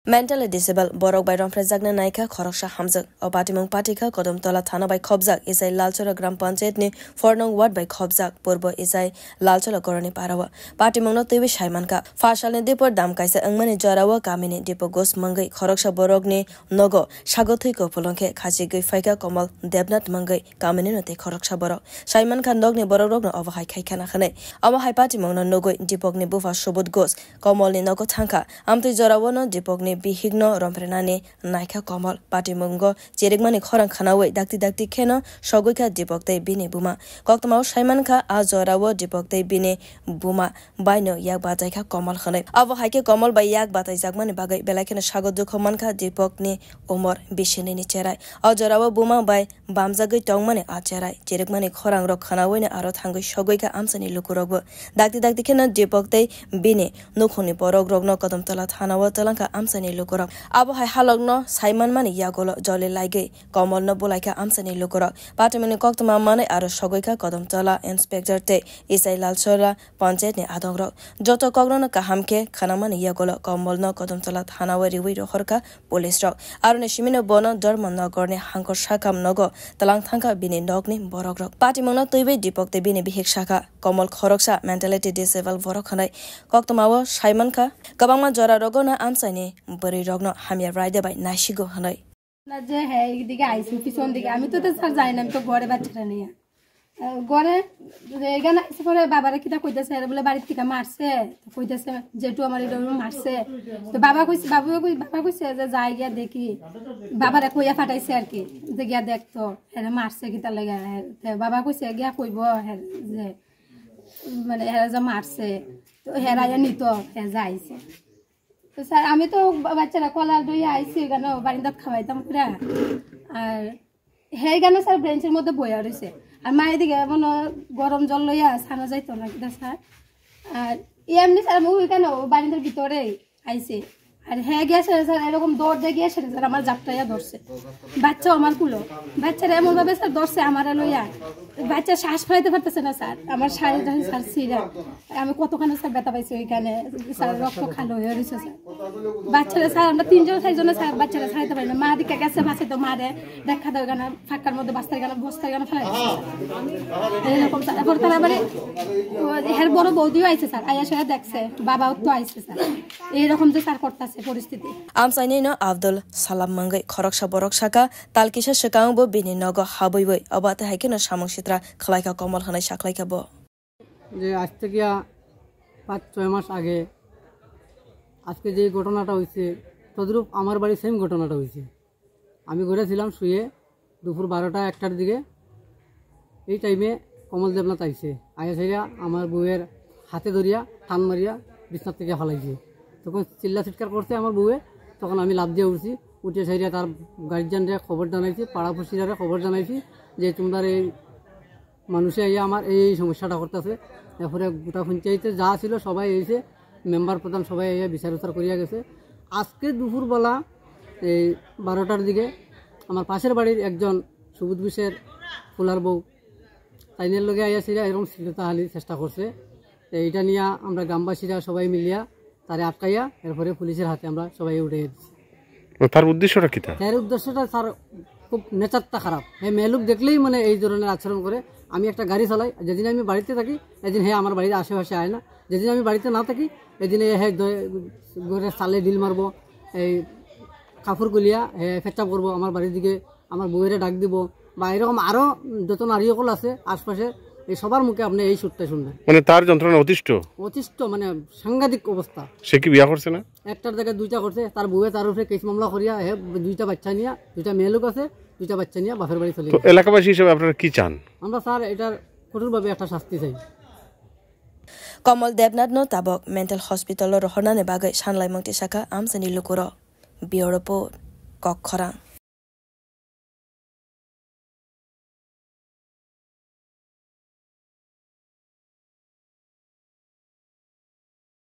Mentally disabled borok by Romfred Zagna Naika Khoroksa Hamzak or Batimung Patika Kodamtola Thana by Khobzak is a Lalchola Gram Panchet ni Fornong Ward by Khobzak Purbo is a Lalchola Korani Parawa Patimung not Tivi Shaimanka Fashal Dipor Dam Kaisa Angmani Jarawa Kamini Dipo Ghost Mangai Khoroksha Borogni Nogo Shagothiko Polonke Khajigi Faika Komal Debnat Mangai Kamini no te Khoroksha Borok Shaiman Kan Dogni Borogno over Haikana Hane Ama Haipatimong no Nogo Dipogni Bufa Shobut Ghost Komolni Nogo Tanka Amti Jorawono Dipogni Bihigno Romprenani Naika Komal Patimungo Jerigmani Khoran Khanawe Dakti Keno Shoguka Dipokte Bini Buma Koktamo Shaimanka Azorawo Dipokte Bini Buma Baino Yak Bataika Komal Khane Avo Haike Komal by Yak Batai Zagmani Bagai Belakan Shagodu Komanka Dipokni Omor Bishini Cherai Azorawo Buma by Bamzagi Tongmani Acherai Jerigmani Khorang Rok Khanawe Arot Hangu Shoguka Amsani Lukurogo Dakti Keno Dipokte Bini Nukuni Borog Rogno Kodam Talat Hanawa Talanka Amsani Lukurok Abo Hai Halogno Simon Mani Yagolo Jolly Lage Komol no Bulaika Amsani Lukurok Patamini Koktama Mane Aro Shogoika Kodam Tola Inspector Te Isai Lalchola Panchet ni Adongrok Joto Kogno Kahamke Kanamani Yagolo Komol no Kodam Tola Hanawari Wido Horka Police Rock Arune Shimino Bono Dormon Nogorni Hanko Shakam Nogo Talang Tanka Bini Nogni Borogrok Patimono Tuibe Dipokte Bini Bihik Shaka Komol Khoroksa Mentality Disabled Vorokhanai Koktamawo Shaimanka Kabama Jora Rogona Amsani Bari Rogno Hamia Ride by Nashigo Hanai. Laje hai দিকে আইছি পিছন দিকে আমি তো sir যাই না আমি তো ঘরে বাচ্চাটা নিয়ে ঘরে এখানে এসে পরে বাবারে কিটা কইতাছে আর বলে বাড়ি থেকে মারছে কইতাছে যেটু আমার এটা মারছে তো বাবা কইছে যে যাই গিয়া দেখি বাবারে কইয়া ফাটাইছে আর কি যে গিয়া দেখতো এরা মারছে কিটা লাগা বাবা কইছে গিয়া কইব যে মানে এরা যে মারছে তো হেরাইয়া নিত হে যাইছে তো স্যার আমি তো বাচ্চারা কলা দইয়া আইছি এখানে বারিন্দাত খাওয়াইতাম করে আর সেইখানে স্যার ব্রেঞ্চের মধ্যে বইয়া রয়েছে আর মায়ের দিকে মনে গরম জল লইয়া ছানা যাইতো না কিনা স্যার আর এমনি স্যার ওইখানে বারিন্দার ভিতরে আইছে আর হ্যাঁ গেছে স্যার এরকম দৌড় দিয়ে গিয়েছে স্যার আমার জাপটাইয়া ধরছে বাচ্চা আমার কুলো বাচ্চারা এমনভাবে স্যার ধরছে আমার লইয়া বাচ্চা শ্বাস ফেলাইতে পারতেছে না স্যার আমার শাড়িটা স্যার ছিঁড়া আমি কতখানি স্যার ব্যথা পাইছি ওইখানে স্যার রক্ত খালো হয়ে রয়েছে স্যার বাচ্চারা স্যার আমরা 3-4 স্যার বাচ্চারা ছাড়াইতে পারি না মা দিকে গেছে বাঁচে তো মারে দেখা দাও এখানে ফাঁকার মধ্যে বাস্তার গানা বস্তার গানা ফেলাই এরকম স্যার এরপর তারা মানে এর বড় বৌদিও আইছে স্যার আয়া সে দেখছে বাবাও তো আইছে স্যার এইরকম যে স্যার করতেছে পরিস্থিতি Amsainino Abdul Salam Mangai Khoroksha Borokshaka Talkisha Shakangbo Bini Nogo Habuiwoi Abata Haikino Shamong Shitra Khalaika Komal Hanai Shaklaika Bo যে আজ থেকে 5-6 মাস আগে আজকে যে ঘটনাটা হইছে তদ্রূপ আমার বাড়ি সেম ঘটনাটা হইছে আমি ঘরে ছিলাম শুয়ে দুপুর 12টা-1টার দিকে এই টাইমে কমল দেবনাথ আইছে আইয়া আমার বউয়ের হাতে ধরিয়া টান মারিয়া বিছনা থেকে ফালাইছে তখন চিল্লা চিৎকার করছে আমার বউয়ে তখন আমি লাফ দিয়ে উঠছি উঠে সাইরা তার গার্জিয়ানরে খবর জানাইছি পাড়াপড়শিরা খবর জানাইছি যে তোমরা এই মানুষে আইয়া আমার এই সমস্যাটা করতেছে এরপরে গোটা পঞ্চায়েতে যা ছিল সবাই এসে মেম্বার প্রধান সবাই আইয়া বিচার উচার করিয়া গেছে আজকে দুপুরবেলা এই 12টার দিকে আমার পাশের বাড়ির একজন সুবুধ বিষের ফুলার বউ তাইনের লগে আইয়াছিরা এরকম শিলতাহালির চেষ্টা করছে এইটা নিয়ে আমরা গ্রামবাসীরা সবাই মিলিয়া তারে আটকাইয়া এরপরে পুলিশের হাতে আমরা সবাই উঠে গেছি তার উদ্দেশ্যটা কি তার উদ্দেশ্যটা স্যার খুব নেচারটা খারাপ এই মেয়েলোক দেখলেই মানে এই ধরনের আচরণ করে আমি একটা গাড়ি চালাই যেদিন আমি বাড়িতে থাকি এদিন হ্যাঁ আমার বাড়ির আশেপাশে আয় না যেদিন আমি বাড়িতে না থাকি এদিন হ্যাঁ ঘরে চালে ডিল মারবো এই কাপড় গুলিয়া হ্যাঁ ফেচাপ করবো আমার বাড়ির দিকে আমার বউয়েরে ডাক দিব বা এরকম আরও যত নারী সকল আছে আশপাশে এই সবার মুখে আপনি এই সুরটা শুনবেন মানে তার যন্ত্রণা অতিষ্ঠ মানে সাংঘাতিক অবস্থা সে কি বিয়া করছে না একটার জায়গায় 2টা করছে তার বউয়ে তার উপরে কেস মামলা করিয়া হে 2টা বাচ্চা নিয়া 2টা মেয়ে লোক আছে 2টা বাচ্চা নিয়া বাপের বাড়ি চলে তো এলাকাবাসী হিসেবে আপনারা কি চান আমরা স্যার এটার কঠোরভাবে একটা শাস্তি চাই Komal Debnath no Tabok Mental Hospital Rohornane Bagai Shanlai Mangti Shaka Amsani Lukuro Bioropo Kokkhorang